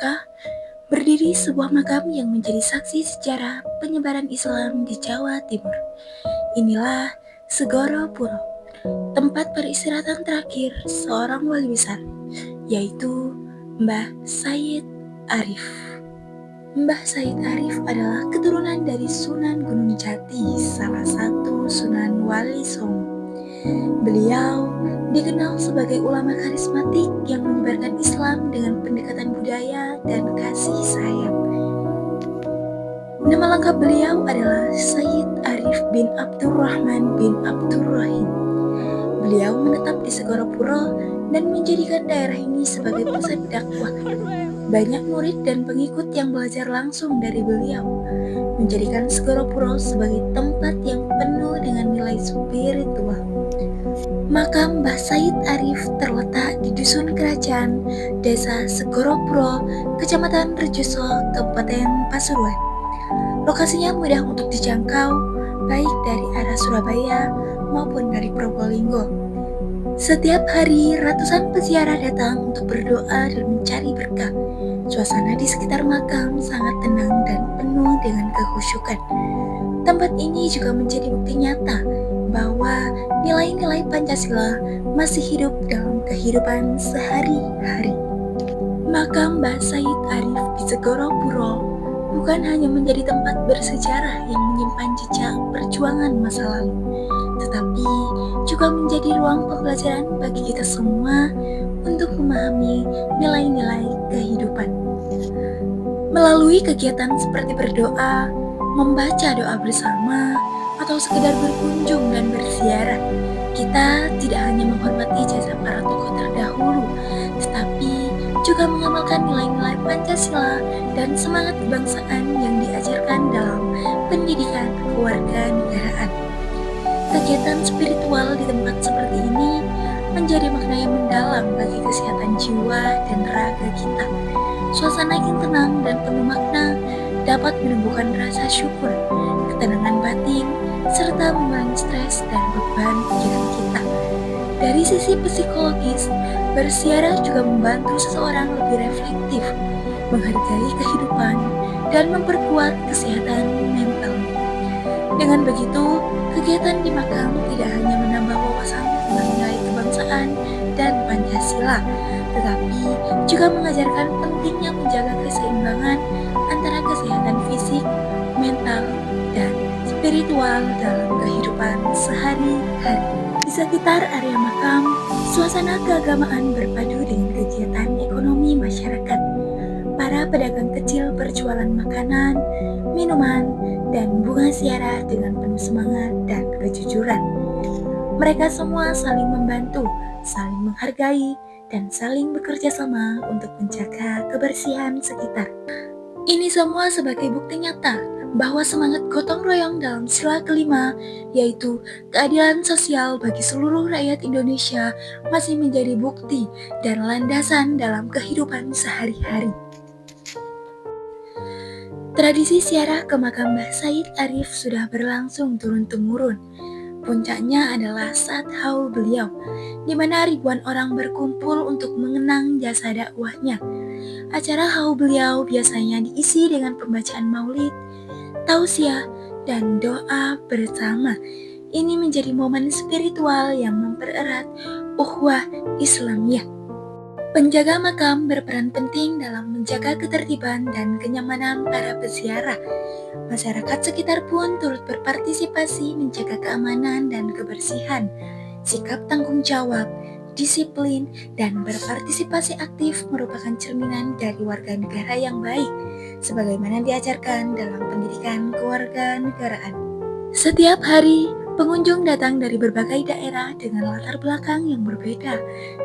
Mekah, berdiri sebuah makam yang menjadi saksi sejarah penyebaran Islam di Jawa Timur. Inilah Segoro Puro, tempat peristirahatan terakhir seorang wali besar, yaitu Mbah Said Arif. Mbah Said Arif adalah keturunan dari Sunan Gunung Jati, salah satu Sunan Wali Songo. Beliau dikenal sebagai ulama karismatik yang menyebarkan Islam dengan pendekatan budaya dan kasih sayang. Nama lengkap beliau adalah Sayyid Arif bin Abdurrahman bin Abdurrahim. Beliau menetap di Segoro Puro dan menjadikan daerah ini sebagai pusat dakwah. Banyak murid dan pengikut yang belajar langsung dari beliau, menjadikan Segoro Puro sebagai tempat yang penuh dengan nilai spiritual. Makam Mbah Said Arif terletak di Dusun Kerajaan, Desa Segoro Puro, Kecamatan Rejoso, Kabupaten Pasuruan. Lokasinya mudah untuk dijangkau, baik dari arah Surabaya maupun dari Probolinggo. Setiap hari, ratusan peziarah datang untuk berdoa dan mencari berkah. Suasana di sekitar makam sangat tenang dan penuh dengan kekhusyukan. Tempat ini juga menjadi bukti nyata bahwa nilai-nilai Pancasila masih hidup dalam kehidupan sehari-hari. Makam Mbah Said Arif di Segoro Puro bukan hanya menjadi tempat bersejarah yang menyimpan jejak perjuangan masa lalu, tetapi juga menjadi ruang pembelajaran bagi kita semua untuk memahami nilai-nilai kehidupan. Melalui kegiatan seperti berdoa, membaca doa bersama, atau sekedar berkunjung dan berziarah, kita tidak hanya menghormati jasa para tokoh terdahulu, tetapi juga mengamalkan nilai-nilai Pancasila dan semangat kebangsaan yang diajarkan dalam pendidikan kewarganegaraan. Kegiatan spiritual di tempat seperti ini menjadi makna yang mendalam bagi kesehatan jiwa dan raga kita. Suasana yang tenang dan penuh makna dapat menumbuhkan rasa syukur, ketenangan batin, serta mengurangi stres dan beban pikiran kita. Dari sisi psikologis, berziarah juga membantu seseorang lebih reflektif, menghargai kehidupan, dan memperkuat kesehatan mental. Dengan begitu, kegiatan di makam tidak hanya menambah wawasan tentang nilai kebangsaan dan Pancasila, tetapi juga mengajarkan pentingnya menjaga keseimbangan antara kesehatan fisik, mental, dan spiritual dalam kehidupan sehari-hari. Di sekitar area makam, suasana keagamaan berpadu dengan kegiatan ekonomi masyarakat. Para pedagang kecil berjualan makanan, minuman, dan bunga ziarah dengan penuh semangat dan kejujuran. Mereka semua saling membantu, saling menghargai, dan saling bekerja sama untuk menjaga kebersihan sekitar. Ini semua sebagai bukti nyata bahwa semangat gotong royong dalam sila kelima, yaitu keadilan sosial bagi seluruh rakyat Indonesia, masih menjadi bukti dan landasan dalam kehidupan sehari-hari. Tradisi ziarah ke makam Mbah Said Arif sudah berlangsung turun-temurun. Puncaknya adalah saat haul beliau, di mana ribuan orang berkumpul untuk mengenang jasa dakwahnya. Acara haul beliau biasanya diisi dengan pembacaan maulid, tausiah, dan doa bersama. Ini menjadi momen spiritual yang mempererat ukhuwah Islamiyah. Penjaga makam berperan penting dalam menjaga ketertiban dan kenyamanan para peziarah. Masyarakat sekitar pun turut berpartisipasi menjaga keamanan dan kebersihan. Sikap tanggung jawab, disiplin, dan berpartisipasi aktif merupakan cerminan dari warga negara yang baik, sebagaimana diajarkan dalam pendidikan kewarganegaraan. Setiap hari, pengunjung datang dari berbagai daerah dengan latar belakang yang berbeda.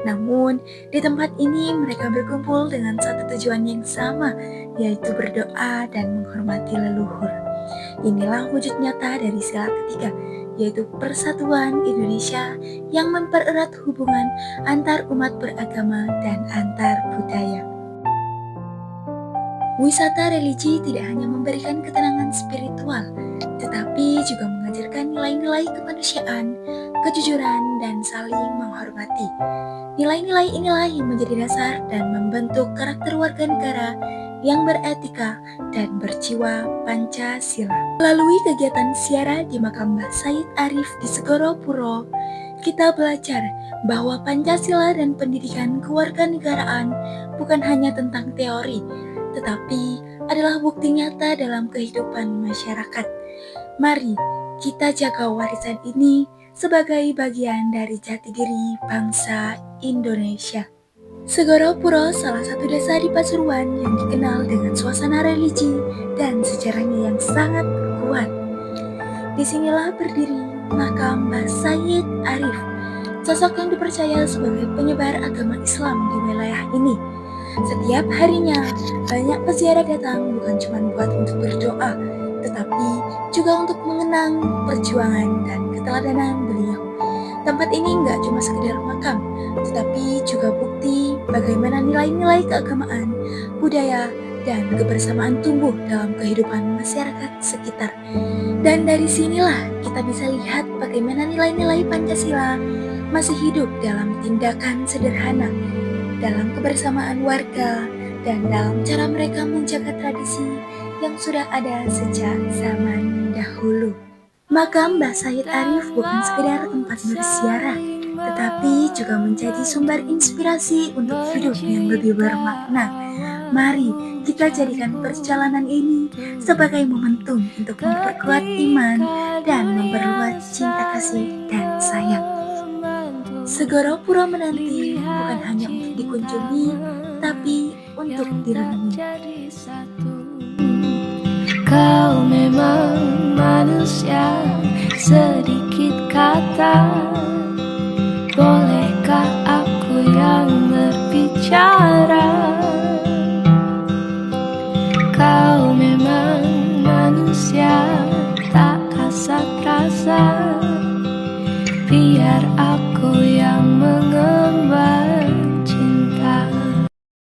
Namun, di tempat ini mereka berkumpul dengan satu tujuan yang sama, yaitu berdoa dan menghormati leluhur. Inilah wujud nyata dari sila ketiga, yaitu persatuan Indonesia yang mempererat hubungan antar umat beragama dan antar budaya. Wisata religi tidak hanya memberikan ketenangan spiritual, tetapi juga mengajarkan nilai-nilai kemanusiaan, kejujuran, dan saling menghormati. Nilai-nilai inilah yang menjadi dasar dan membentuk karakter warga negara yang beretika dan berjiwa Pancasila. Melalui kegiatan ziarah di makam Mbah Said Arif di Segoro Puro, kita belajar bahwa Pancasila dan pendidikan kewarganegaraan bukan hanya tentang teori, tetapi adalah bukti nyata dalam kehidupan masyarakat. Mari kita jaga warisan ini sebagai bagian dari jati diri bangsa Indonesia. Segoro Puro salah satu desa di Pasuruan yang dikenal dengan suasana religi dan sejarahnya yang sangat kuat. Disinilah berdiri makam Mbah Said Arif, sosok yang dipercaya sebagai penyebar agama Islam di wilayah ini. Setiap harinya, banyak peziarah datang bukan cuma buat untuk berdoa, tetapi juga untuk mengenang perjuangan dan keteladanan beliau. Tempat ini nggak cuma sekedar makam, tetapi juga bukti bagaimana nilai-nilai keagamaan, budaya, dan kebersamaan tumbuh dalam kehidupan masyarakat sekitar. Dan dari sinilah kita bisa lihat bagaimana nilai-nilai Pancasila masih hidup dalam tindakan sederhana, dalam kebersamaan warga, dan dalam cara mereka menjaga tradisi yang sudah ada sejak zaman dahulu. Makam Mbah Said Arif bukan sekedar tempat berziarah, tetapi juga menjadi sumber inspirasi untuk hidup yang lebih bermakna. Mari kita jadikan perjalanan ini sebagai momentum untuk memperkuat iman dan memperluas cinta kasih dan sayang. Segoro Puro menanti bukan hanya untuk dikunjungi, tapi untuk direnungi. Kau memang manusia, sedikit kata. Bolehkah aku yang berbicara?